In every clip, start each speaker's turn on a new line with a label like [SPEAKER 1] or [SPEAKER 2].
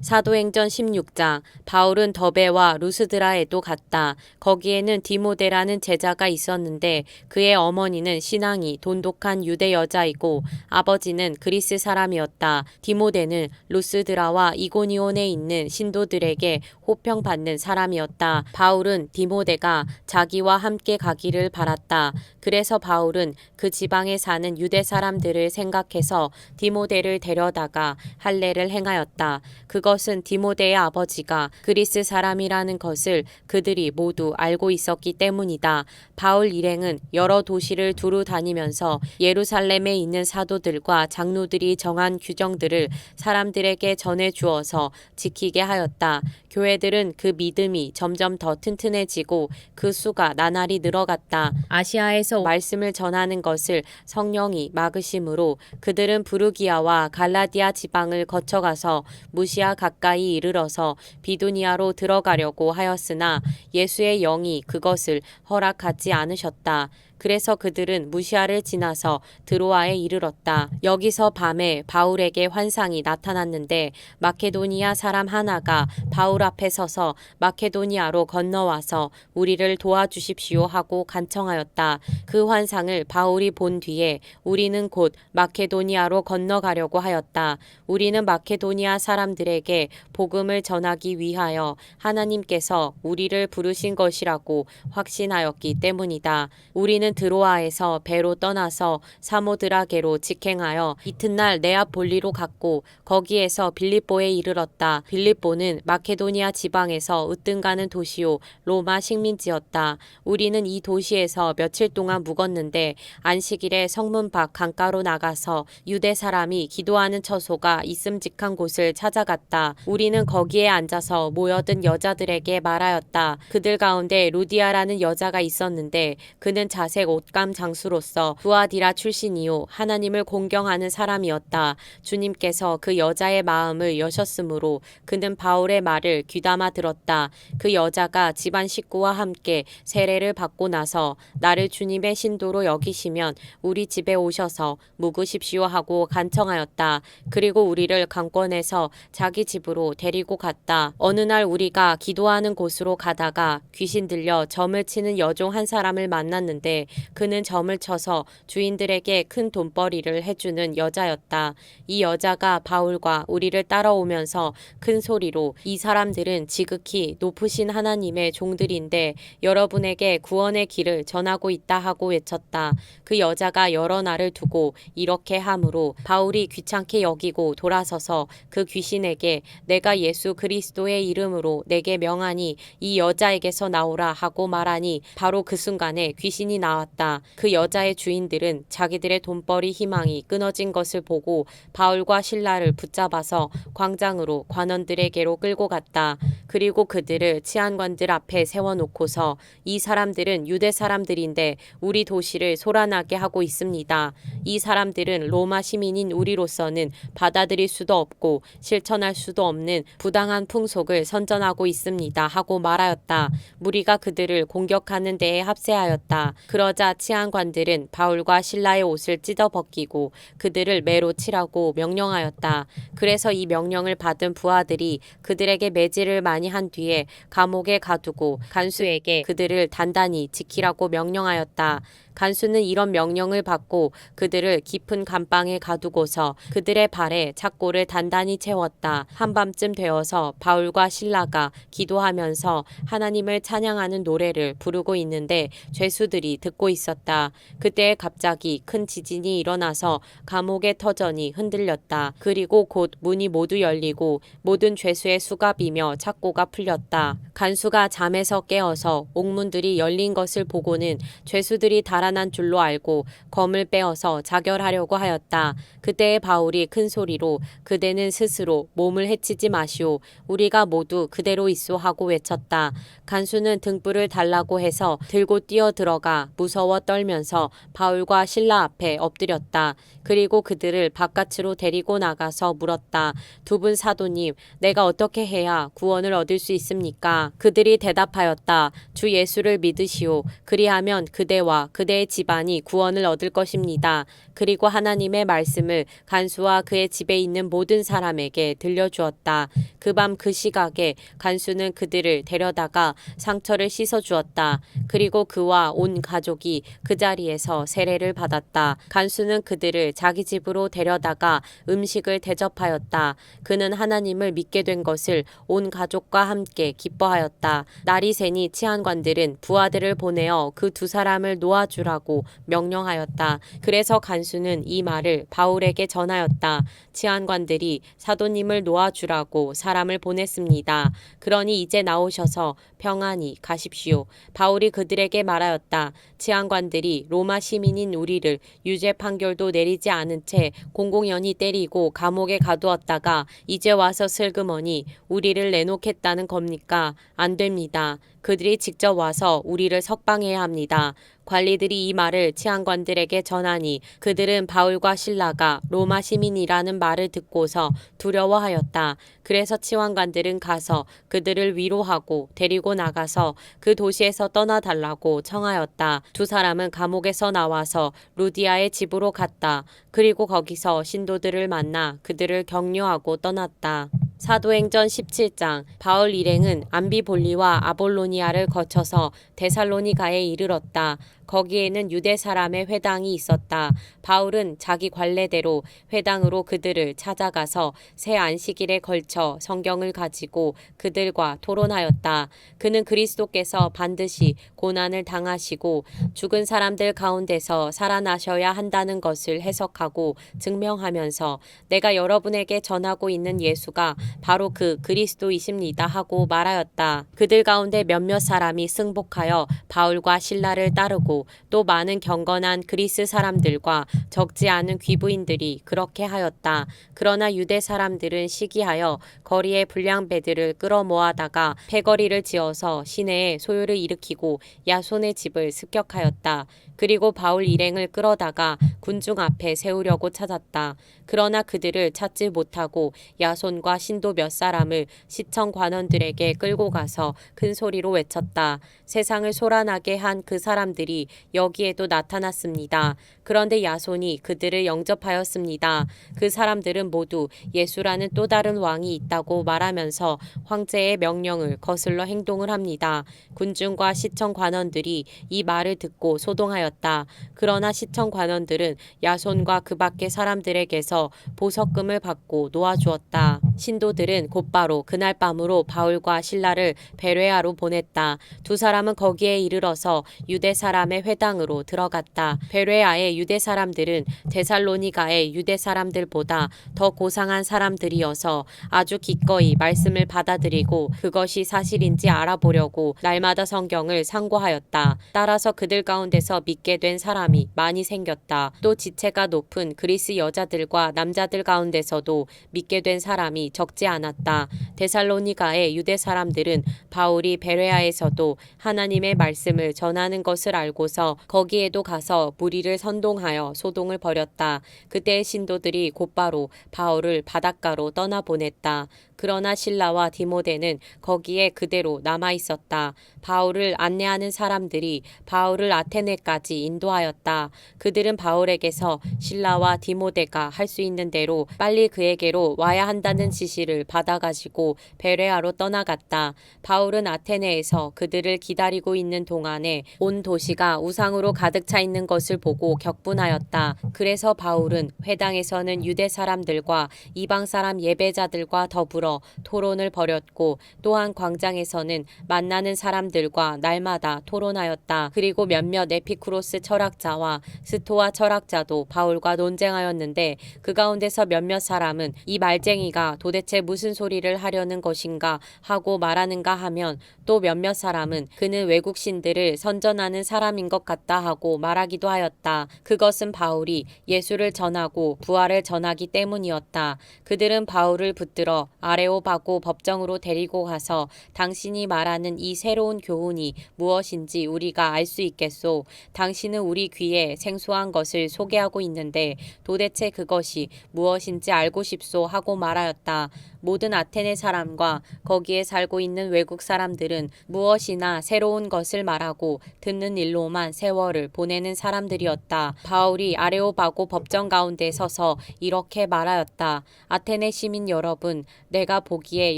[SPEAKER 1] 사도행전 16장. 바울은 더베와 루스드라에도 갔다. 거기에는 디모데라는 제자가 있었는데 그의 어머니는 신앙이 돈독한 유대 여자이고 아버지는 그리스 사람이었다. 디모데는 루스드라와 이고니온에 있는 신도들에게 호평받는 사람이었다. 바울은 디모데가 자기와 함께 가기를 바랐다. 그래서 바울은 그 지방에 사는 유대 사람들을 생각해서 디모데를 데려다가 할례를 행하였다. 그것은 디모데의 아버지가 그리스 사람이라는 것을 그들이 모두 알고 있었기 때문이다. 바울 일행은 여러 도시를 두루 다니면서 예루살렘에 있는 사도들과 장로들이 정한 규정들을 사람들에게 전해 주어서 지키게 하였다. 교회들은 그 믿음이 점점 더 튼튼해지고 그 수가 나날이 늘어갔다. 아시아에서 말씀을 전하는 것을 성령이 막으심으로 그들은 부르기아와 갈라디아 지방을 거쳐가서 무시아 가까이 이르러서 비두니아로 들어가려고 하였으나 예수의 영이 그것을 허락하지 않으셨다. 그래서 그들은 무시아를 지나서 드로아에 이르렀다. 여기서 밤에 바울에게 환상이 나타났는데 마케도니아 사람 하나가 바울 앞에 서서 마케도니아로 건너와서 우리를 도와주십시오 하고 간청하였다. 그 환상을 바울이 본 뒤에 우리는 곧 마케도니아로 건너가려고 하였다. 우리는 마케도니아 사람들에게 복음을 전하기 위하여 하나님께서 우리를 부르신 것이라고 확신하였기 때문이다. 우리는 드로아에서 배로 떠나서 사모드라게로 직행하여 이튿날 네아폴리로 갔고 거기에서 빌립보에 이르렀다. 빌립보는 마케도니아 지방에서 으뜸가는 도시요 로마 식민지였다. 우리는 이 도시에서 며칠 동안 묵었는데 안식일에 성문 밖 강가로 나가서 유대 사람이 기도하는 처소가 있음직한 곳을 찾아갔다. 우리는 거기에 앉아서 모여든 여자들에게 말하였다. 그들 가운데 루디아라는 여자가 있었는데 그는 자색 옷감 장수로서 두아디라 출신이요 하나님을 공경하는 사람이었다. 주님께서 그 여자의 마음을 여셨으므로 그는 바울의 말을 귀담아 들었다. 그 여자가 집안 식구와 함께 세례를 받고 나서 나를 주님의 신도로 여기시면 우리 집에 오셔서 묵으십시오 하고 간청하였다. 그리고 우리를 강권해서 자기 집으로 데리고 갔다. 어느 날 우리가 기도하는 곳으로 가다가 귀신 들려 점을 치는 여종 한 사람을 만났는데 그는 점을 쳐서 주인들에게 큰 돈벌이를 해주는 여자였다. 이 여자가 바울과 우리를 따라오면서 큰 소리로 이 사람들은 지극히 높으신 하나님의 종들인데 여러분에게 구원의 길을 전하고 있다 하고 외쳤다. 그 여자가 여러 날을 두고 이렇게 함으로 바울이 귀찮게 여기고 돌아서서 그 귀신에게 내가 예수 그리스도의 이름으로 내게 명하니 이 여자에게서 나오라 하고 말하니 바로 그 순간에 귀신이 나왔다. 그 여자의 주인들은 자기들의 돈벌이 희망이 끊어진 것을 보고 바울과 신라를 붙잡아서 광장으로 관원들에게로 끌고 갔다. 그리고 그들을 치안관들 앞에 세워놓고서 이 사람들은 유대 사람들인데 우리 도시를 소란하게 하고 있습니다. 이 사람들은 로마 시민인 우리로서는 받아들일 수도 없고 실천할 수도 없는 부당한 풍속을 선전하고 있습니다 하고 말하였다. 무리가 그들을 공격하는 데에 합세하였다. 그러자 치안관들은 바울과 신라의 옷을 찢어 벗기고 그들을 매로 치라고 명령하였다. 그래서 이 명령을 받은 부하들이 그들에게 매질을 많이 한 뒤에 감옥에 가두고 간수에게 그들을 단단히 지키라고 명령하였다. 간수는 이런 명령을 받고 그들을 깊은 감방에 가두고서 그들의 발에 착고를 단단히 채웠다. 한밤쯤 되어서 바울과 신라가 기도하면서 하나님을 찬양하는 노래를 부르고 있는데 죄수들이 듣고 있었다. 그때 갑자기 큰 지진이 일어나서 감옥의 터전이 흔들렸다. 그리고 곧 문이 모두 열리고 모든 죄수의 수가 비며 착고가 풀렸다. 간수가 잠에서 깨어서 옥문들이 열린 것을 보고는 죄수들이 달아난 줄로 알고 검을 빼어서 자결하려고 하였다. 그때에 바울이 큰 소리로 그대는 스스로 몸을 해치지 마시오. 우리가 모두 그대로 있소 하고 외쳤다. 간수는 등불을 달라고 해서 들고 뛰어 들어가 무서워 떨면서 바울과 신라 앞에 엎드렸다. 그리고 그들을 바깥으로 데리고 나가서 물었다. 두 분 사도님, 내가 어떻게 해야 구원을 얻을 수 있습니까? 그들이 대답하였다. 주 예수를 믿으시오. 그리하면 그대와 그대의 집안이 구원을 얻을 것입니다. 그리고 하나님의 말씀을 간수와 그의 집에 있는 모든 사람에게 들려주었다. 그 밤 그 시각에 간수는 그들을 데려다가 상처를 씻어주었다. 그리고 그와 온 가족이 그 자리에서 세례를 받았다. 간수는 그들을 자기 집으로 데려다가 음식을 대접하였다. 그는 하나님을 믿게 된 것을 온 가족과 함께 기뻐하였다. 날이 새니 치안관들은 부하들을 보내어 그 두 사람을 놓아주라고 명령하였다. 그래서 간수는 이 말을 바울에게 전하였다. 치안관들이 사도님을 놓아주라고 사람을 보냈습니다. 그러니 이제 나오셔서 평안히 가십시오. 바울이 그들에게 말하였다. 치안관들이 로마 시민인 우리를 유죄 판결도 내리지 않은 채 공공연히 때리고 감옥에 가두었다가 이제 와서 슬그머니 우리를 내놓겠다는 겁니까? 안 됩니다. 그들이 직접 와서 우리를 석방해야 합니다. 관리들이 이 말을 치안관들에게 전하니 그들은 바울과 실라가 로마 시민이라는 말을 듣고서 두려워하였다. 그래서 치안관들은 가서 그들을 위로하고 데리고 나가서 그 도시에서 떠나달라고 청하였다. 두 사람은 감옥에서 나와서 루디아의 집으로 갔다. 그리고 거기서 신도들을 만나 그들을 격려하고 떠났다. 사도행전 17장 바울 일행은 암비볼리와 아볼로니아를 거쳐서 데살로니가에 이르렀다. 거기에는 유대 사람의 회당이 있었다. 바울은 자기 관례대로 회당으로 그들을 찾아가서 새 안식일에 걸쳐 성경을 가지고 그들과 토론하였다. 그는 그리스도께서 반드시 고난을 당하시고 죽은 사람들 가운데서 살아나셔야 한다는 것을 해석하고 증명하면서 내가 여러분에게 전하고 있는 예수가 바로 그 그리스도이십니다 하고 말하였다. 그들 가운데 몇몇 사람이 승복하여 바울과 실라를 따르고 또 많은 경건한 그리스 사람들과 적지 않은 귀부인들이 그렇게 하였다. 그러나 유대 사람들은 시기하여 거리에 불량배들을 끌어모아다가 패거리를 지어서 시내에 소요를 일으키고 야손의 집을 습격하였다. 그리고 바울 일행을 끌어다가 군중 앞에 세우려고 찾았다. 그러나 그들을 찾지 못하고 야손과 신도 몇 사람을 시청 관원들에게 끌고 가서 큰 소리로 외쳤다. 세상을 소란하게 한 그 사람들이 여기에도 나타났습니다. 그런데 야손이 그들을 영접하였습니다. 그 사람들은 모두 예수라는 또 다른 왕이 있다고 말하면서 황제의 명령을 거슬러 행동을 합니다. 군중과 시청 관원들이 이 말을 듣고 소동하였다. 그러나 시청 관원들은 야손과 그 밖의 사람들에게서 보석금을 받고 놓아주었다. 신도들은 곧바로 그날 밤으로 바울과 실라를 베레아로 보냈다. 두 사람은 거기에 이르러서 유대 사람의 회당으로 들어갔다. 베레아의 유대 사람들은 데살로니가의 유대 사람들보다 더 고상한 사람들이어서 아주 기꺼이 말씀을 받아들이고 그것이 사실인지 알아보려고 날마다 성경을 상고하였다. 따라서 그들 가운데서 믿게 된 사람이 많이 생겼다. 또 지체가 높은 그리스 여자들과 남자들 가운데서도 믿게 된 사람이 적지 않았다. 데살로니가의 유대 사람들은 바울이 베레아에서도 하나님의 말씀을 전하는 것을 알고서 거기에도 가서 무리를 선동하여 소동을 벌였다. 그때의 신도들이 곧바로 바울을 바닷가로 떠나보냈다. 그러나 실라와 디모데는 거기에 그대로 남아 있었다. 바울을 안내하는 사람들이 바울을 아테네까지 인도하였다. 그들은 바울에게서 실라와 디모데가 할 수 있는 대로 빨리 그에게로 와야 한다는 지시를 받아가지고 베레아로 떠나갔다. 바울은 아테네에서 그들을 기다리고 있는 동안에 온 도시가 우상으로 가득 차 있는 것을 보고 격분하였다. 그래서 바울은 회당에서는 유대 사람들과 이방 사람 예배자들과 더불어 토론을 벌였고 또한 광장에서는 만나는 사람들과 날마다 토론하였다. 그리고 몇몇 에피쿠로스 철학자와 스토아 철학자도 바울과 논쟁하였는데 그 가운데서 몇몇 사람은 이 말쟁이가 도대체 무슨 소리를 하려는 것인가 하고 말하는가 하면 또 몇몇 사람은 그는 외국 신들을 선전하는 사람인 것 같다 하고 말하기도 하였다. 그것은 바울이 예수를 전하고 부활을 전하기 때문이었다. 그들은 바울을 붙들어 아래 아레오바고 법정으로 데리고 가서 당신이 말하는 이 새로운 교훈이 무엇인지 우리가 알 수 있겠소. 당신은 우리 귀에 생소한 것을 소개하고 있는데 도대체 그것이 무엇인지 알고 싶소 하고 말하였다. 모든 아테네 사람과 거기에 살고 있는 외국 사람들은 무엇이나 새로운 것을 말하고 듣는 일로만 세월을 보내는 사람들이었다. 바울이 아레오바고 법정 가운데 서서 이렇게 말하였다. 아테네 시민 여러분, 내가 보기에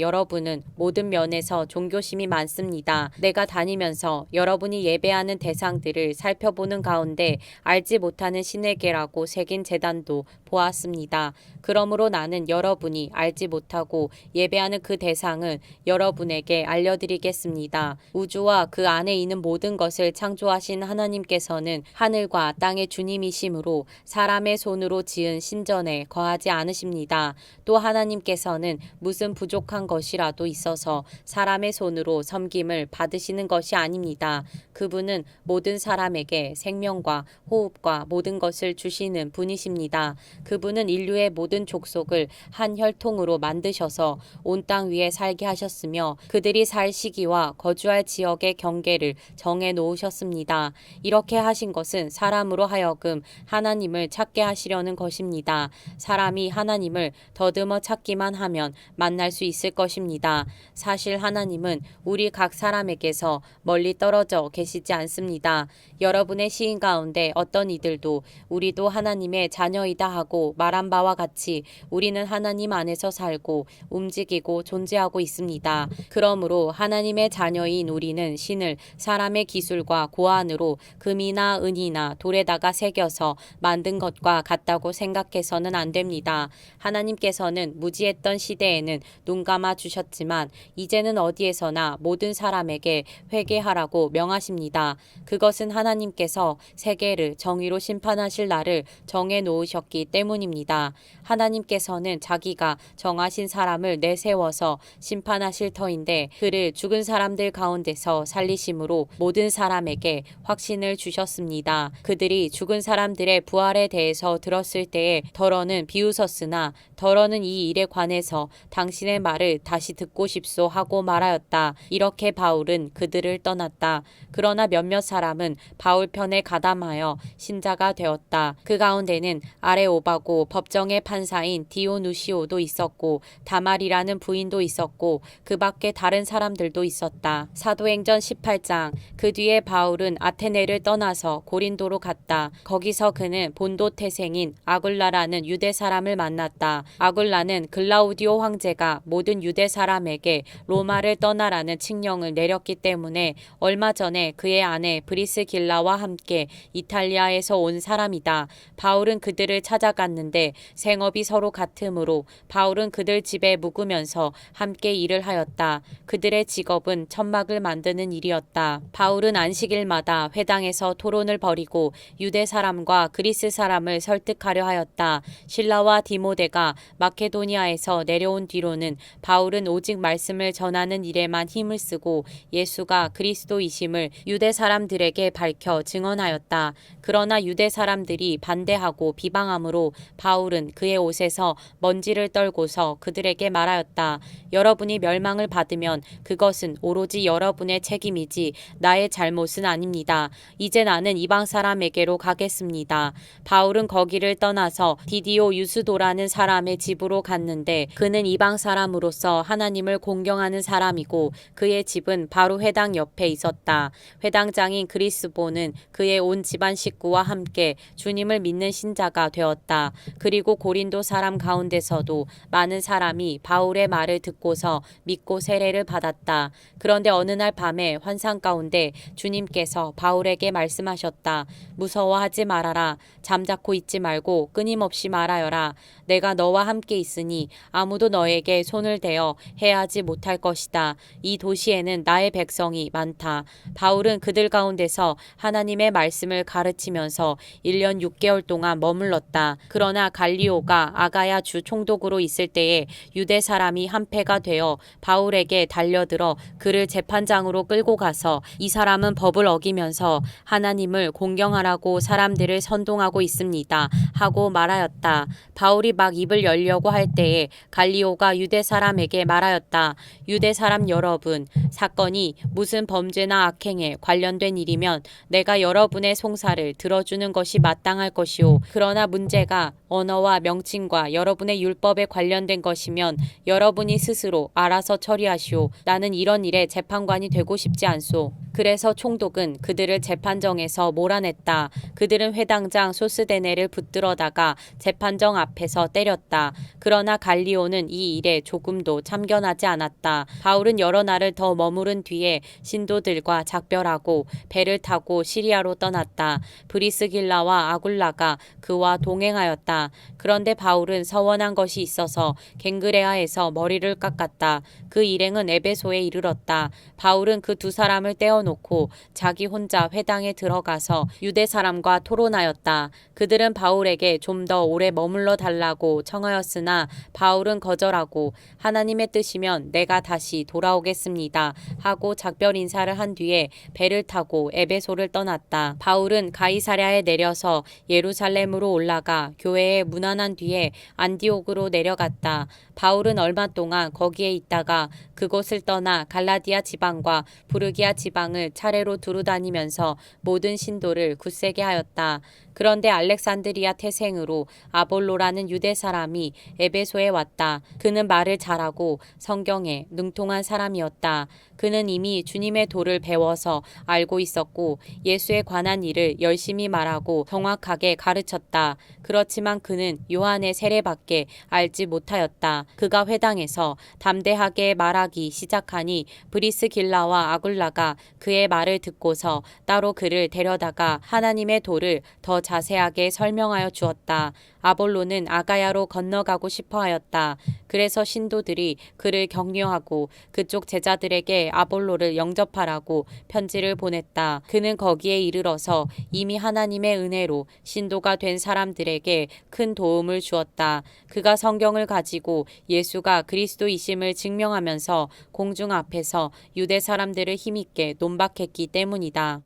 [SPEAKER 1] 여러분은 모든 면에서 종교심이 많습니다. 내가 다니면서 여러분이 예배하는 대상들을 살펴보는 가운데 알지 못하는 신에게라고 새긴 제단도 보았습니다. 그러므로 나는 여러분이 알지 못하고 예배하는 그 대상은 여러분에게 알려드리겠습니다. 우주와 그 안에 있는 모든 것을 창조하신 하나님께서는 하늘과 땅의 주님이시므로 사람의 손으로 지은 신전에 거하지 않으십니다. 또 하나님께서는 무슨 부족한 것이라도 있어서 사람의 손으로 섬김을 받으시는 것이 아닙니다. 그분은 모든 사람에게 생명과 호흡과 모든 것을 주시는 분이십니다. 그분은 인류의 모든 족속을 한 혈통으로 만드셔서 온 땅 위에 살게 하셨으며 그들이 살 시기와 거주할 지역의 경계를 정해 놓으셨습니다. 이렇게 하신 것은 사람으로 하여금 하나님을 찾게 하시려는 것입니다. 사람이 하나님을 더듬어 찾기만 하면 만날 수 있을 것입니다. 사실 하나님은 우리 각 사람에게서 멀리 떨어져 계시지 않습니다. 여러분의 시인 가운데 어떤 이들도 우리도 하나님의 자녀이다 하고 말한 바와 같이 우리는 하나님 안에서 살고 움직이고 존재하고 있습니다. 그러므로 하나님의 자녀인 우리는 신을 사람의 기술과 고안으로 금이나 은이나 돌에다가 새겨서 만든 것과 같다고 생각해서는 안 됩니다. 하나님께서는 무지했던 시대에는 눈 감아 주셨지만 이제는 어디에서나 모든 사람에게 회개하라고 명하십니다. 그것은 하나님께서 세계를 정의로 심판하실 날을 정해 놓으셨기 때문입니다. 하나님께서는 자기가 정하신 사람을 내세워서 심판하실 터인데 그를 죽은 사람들 가운데서 살리심으로 모든 사람에게 확신을 주셨습니다. 그들이 죽은 사람들의 부활에 대해서 들었을 때에 더러는 비웃었으나 더러는 이 일에 관해서 당신의 말을 다시 듣고 싶소 하고 말하였다. 이렇게 바울은 그들을 떠났다. 그러나 몇몇 사람은 바울 편에 가담하여 신자가 되었다. 그 가운데는 아레오바고 법정의 판사인 디오누시오도 있었고 다말이라는 부인도 있었고 그 밖에 다른 사람들도 있었다. 사도행전 18장. 그 뒤에 바울은 아테네를 떠나서 고린도로 갔다. 거기서 그는 본도 태생인 아굴라라는 유대 사람을 만났다. 아굴라는 글라우디오 황제가 모든 유대 사람에게 로마를 떠나라는 칙령을 내렸기 때문에 얼마 전에 그의 아내 브리스길라와 함께 이탈리아에서 온 사람이다. 바울은 그들을 찾아갔는데 생업이 서로 같으므로 바울은 그들 집에 묵으면서 함께 일을 하였다. 그들의 직업은 천막을 만드는 일이었다. 바울은 안식일마다 회당에서 토론을 벌이고 유대 사람과 그리스 사람을 설득하려 하였다. 실라와 디모데가 마케도니아에서 내려온 뒤로는 바울은 오직 말씀을 전하는 일에만 힘을 쓰고 예수가 그리스도이심을 유대 사람들에게 밝혀 증언하였다. 그러나 유대 사람들이 반대하고 비방함으로 바울은 그의 옷에서 먼지를 떨고서 그들에게 말하였다. 여러분이 멸망을 받으면 그것은 오로지 여러분의 책임이지 나의 잘못은 아닙니다. 이제 나는 이방 사람에게로 가겠습니다. 바울은 거기를 떠나서 디디오 유스도라는 사람의 집으로 갔는데 그는 이방 사람으로서 하나님을 공경하는 사람이고 그의 집은 바로 회당 옆에 있었다. 회당장인 그리스보는 그의 온 집안 식구와 함께 주님을 믿는 신자가 되었다. 그리고 고린도 사람 가운데서도 많은 사람이 바울의 말을 듣고서 믿고 세례를 받았다. 그런데 어느 날 밤에 환상 가운데 주님께서 바울에게 말씀하셨다. 무서워하지 말아라. 잠자코 있지 말고 끊임없이 말하여라. 내가 너와 함께 있으니 아무도 너에게 손을 대어 해하지 못할 것이다. 이 도시에는 나의 백성이 많다. 바울은 그들 가운데서 하나님의 말씀을 가르치면서 1년 6개월 동안 머물렀다. 그러나 갈리오가 아가야 주 총독으로 있을 때에 유대 사람이 한패가 되어 바울에게 달려들어 그를 재판장으로 끌고 가서 이 사람은 법을 어기면서 하나님을 공경하라고 사람들을 선동하고 있습니다. 하고 말하였다. 바울이 바울이 막 입을 열려고 할 때에 갈리오가 유대 사람에게 말하였다. 유대 사람 여러분, 사건이 무슨 범죄나 악행에 관련된 일이면 내가 여러분의 송사를 들어주는 것이 마땅할 것이오. 그러나 문제가 언어와 명칭과 여러분의 율법에 관련된 것이면 여러분이 스스로 알아서 처리하시오. 나는 이런 일에 재판관이 되고 싶지 않소. 그래서 총독은 그들을 재판정에서 몰아냈다. 그들은 회당장 소스데네를 붙들어다가 재판정 앞에서 때렸다. 그러나 갈리오는 이 일에 조금도 참견하지 않았다. 바울은 여러 날을 더 머무른 뒤에 신도들과 작별하고 배를 타고 시리아로 떠났다. 브리스길라와 아굴라가 그와 동행하였다. 그런데 바울은 서원한 것이 있어서 갱그레아에서 머리를 깎았다. 그 일행은 에베소에 이르렀다. 바울은 그 두 사람을 떼어놓고 자기 혼자 회당에 들어가서 유대 사람과 토론하였다. 그들은 바울에게 좀 더 오래 머물러 달라고 청하였으나 바울은 거절하고 하나님의 뜻이면 내가 다시 돌아오겠습니다 하고 작별 인사를 한 뒤에 배를 타고 에베소를 떠났다. 바울은 가이사랴에 내려서 예루살렘으로 올라가 교회에 문안한 뒤에 안디옥으로 내려갔다. 바울은 얼마 동안 거기에 있다가 그곳을 떠나 갈라디아 지방과 부르기아 지방을 차례로 두루다니면서 모든 신도를 굳세게 하였다. 그런데 알렉산드리아 태생으로 아볼로라는 유대 사람이 에베소에 왔다. 그는 말을 잘하고 성경에 능통한 사람이었다. 그는 이미 주님의 도를 배워서 알고 있었고 예수에 관한 일을 열심히 말하고 정확하게 가르쳤다. 그렇지만 그는 요한의 세례밖에 알지 못하였다. 그가 회당에서 담대하게 말하기 시작하니 브리스길라와 아굴라가 그의 말을 듣고서 따로 그를 데려다가 하나님의 도를 더 자세하게 설명하여 주었다. 아볼로는 아가야로 건너가고 싶어 하였다. 그래서 신도들이 그를 격려하고 그쪽 제자들에게 아볼로를 영접하라고 편지를 보냈다. 그는 거기에 이르러서 이미 하나님의 은혜로 신도가 된 사람들에게 큰 도움을 주었다. 그가 성경을 가지고 예수가 그리스도이심을 증명하면서 공중 앞에서 유대 사람들을 힘있게 논박했기 때문이다.